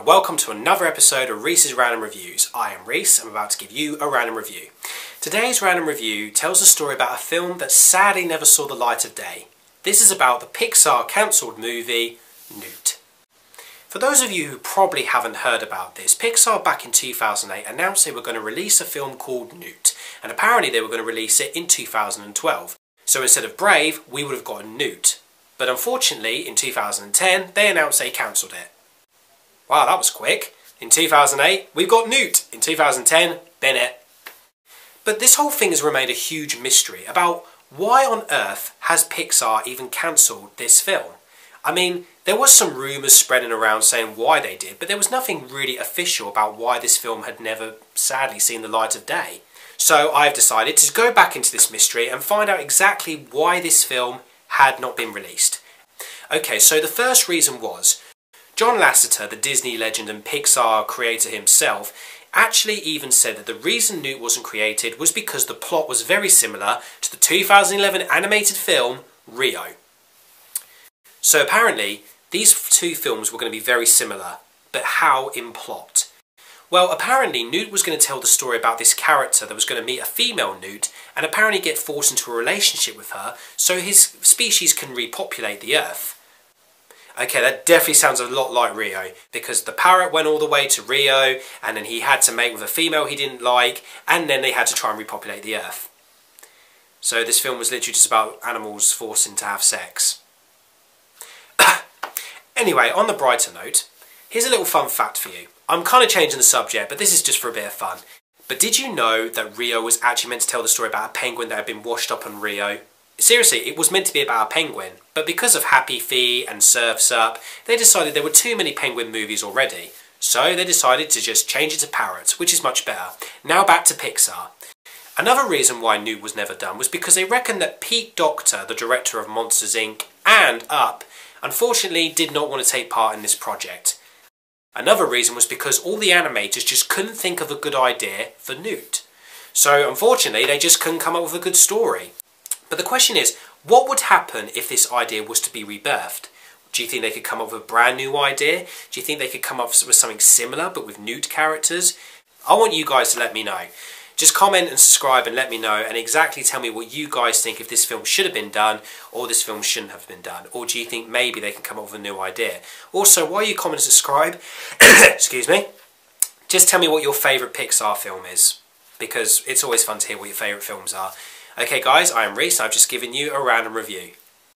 and welcome to another episode of Reese's Random Reviews. I am Reese, I'm about to give you a random review. Today's random review tells a story about a film that sadly never saw the light of day. This is about the Pixar cancelled movie, Newt. For those of you who probably haven't heard about this, Pixar back in 2008 announced they were going to release a film called Newt, and apparently they were going to release it in 2012. So instead of Brave, we would have gotten Newt. But unfortunately, in 2010, they announced they cancelled it. Wow, that was quick. In 2008, we've got Newt. In 2010, Bennett. But this whole thing has remained a huge mystery about why on earth has Pixar even cancelled this film? I mean, there was some rumours spreading around saying why they did, but there was nothing really official about why this film had never, sadly, seen the light of day. So I've decided to go back into this mystery and find out exactly why this film had not been released. Okay, so the first reason was John Lasseter, the Disney legend and Pixar creator himself, actually even said that the reason Newt wasn't created was because the plot was very similar to the 2011 animated film Rio. So apparently, these two films were going to be very similar, but how in plot? Well, apparently Newt was going to tell the story about this character that was going to meet a female Newt and apparently get forced into a relationship with her so his species can repopulate the Earth. Okay, that definitely sounds a lot like Rio, because the parrot went all the way to Rio, and then he had to mate with a female he didn't like, and then they had to try and repopulate the Earth. So this film was literally just about animals forcing to have sex. Anyway, on the brighter note, here's a little fun fact for you. I'm kind of changing the subject, but this is just for a bit of fun. But did you know that Rio was actually meant to tell the story about a penguin that had been washed up on Rio? Seriously, it was meant to be about a penguin, but because of Happy Feet and Surf's Up, they decided there were too many penguin movies already. So they decided to just change it to parrots, which is much better. Now back to Pixar. Another reason why Newt was never done was because they reckon that Pete Docter, the director of Monsters Inc. and Up, unfortunately did not want to take part in this project. Another reason was because all the animators just couldn't think of a good idea for Newt. So unfortunately they just couldn't come up with a good story. But the question is, what would happen if this idea was to be rebirthed? Do you think they could come up with a brand new idea? Do you think they could come up with something similar but with Newt characters? I want you guys to let me know. Just comment and subscribe and let me know, and exactly tell me what you guys think, if this film should have been done or this film shouldn't have been done. Or do you think maybe they can come up with a new idea? Also, while you comment and subscribe, excuse me, just tell me what your favourite Pixar film is, because it's always fun to hear what your favourite films are. Okay guys, I am Reese, I've just given you a random review.